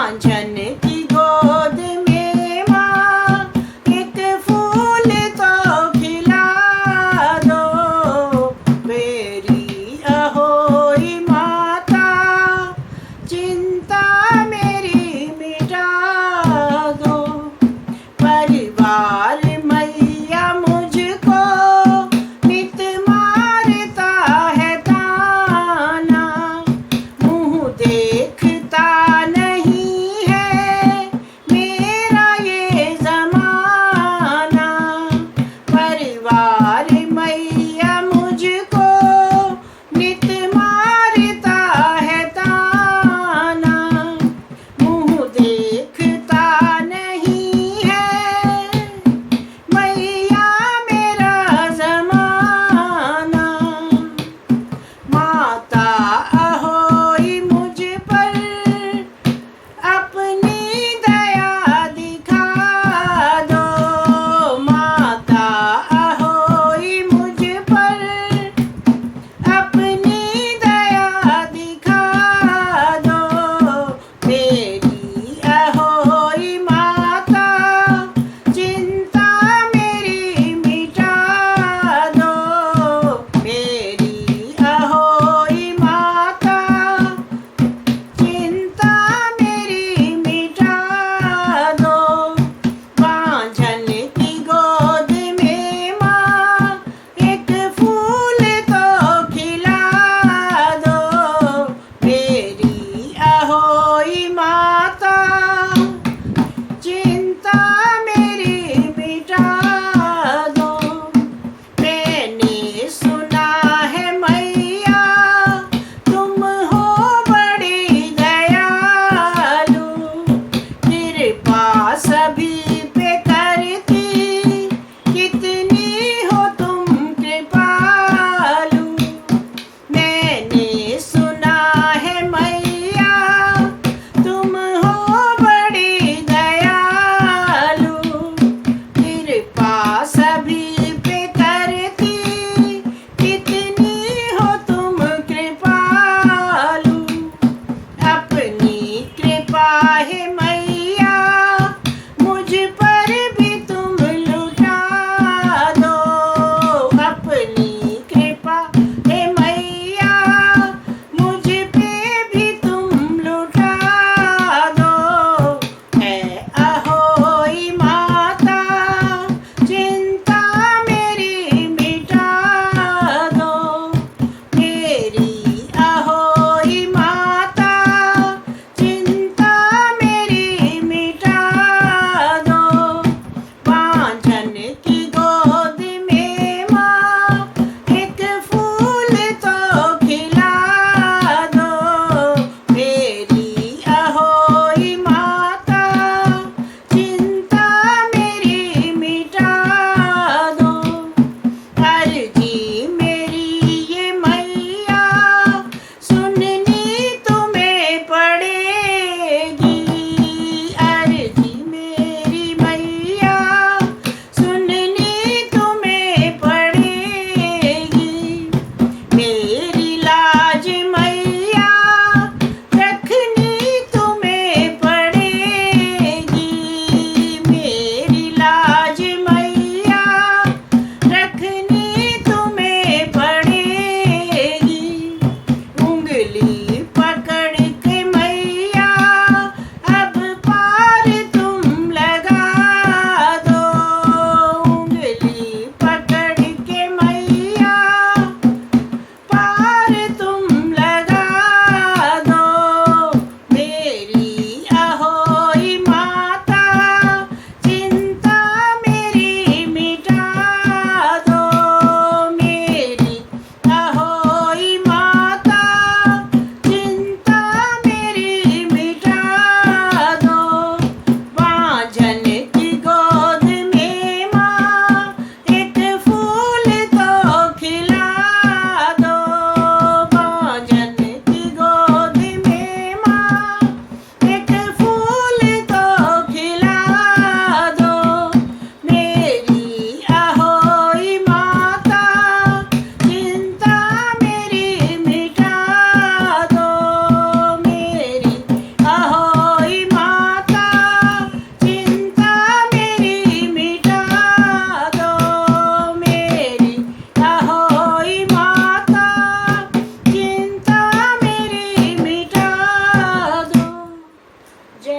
बांझन की गोद में माँ एक फूल तो खिला दो, मेरी अहोई माता चिंता मेरी मिटा दो। परिवार मैया मुझको नित मारता है ताना, मुँह देखता नहीं है मेरा ये ज़माना। परिवार मैया मुझको नित मारता है ताना, मुँह देखता नहीं है मैया मेरा ज़माना। माता अहोई मुझ पर अपनी दया दिखा दो, माता अहोई मुझ पर अपनी दया दिखा दो। मेरी अहोई माता चिंता मेरी मिटा दो, मेरी अहोई माता चिंता मेरी मिटा दो। बांझन की गोद में माँ एक फूल तो खिला दो, मेरी अहोई माता चिंता मेरी मिटा दो। मैंने सुना है मैया तुम हो बड़ी दयालु, कृपा सभी पे करती, कितनी हो तुम कृपालु। मैंने सुना है मैया तुम हो बड़ी दयालु, कृपा सभी पे करती, कितनी हो तुम कृपालु। अपनी कृपा है मैया मुझ पर भी तुम लुटा दो, अपनी कृपा है मैया मुझ पे भी तुम लुटा दो। है अहोई माता चिंता मेरी मिटा दो, मेरी अहोई माता चिंता मेरी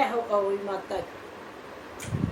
जय हो अहोई माता की।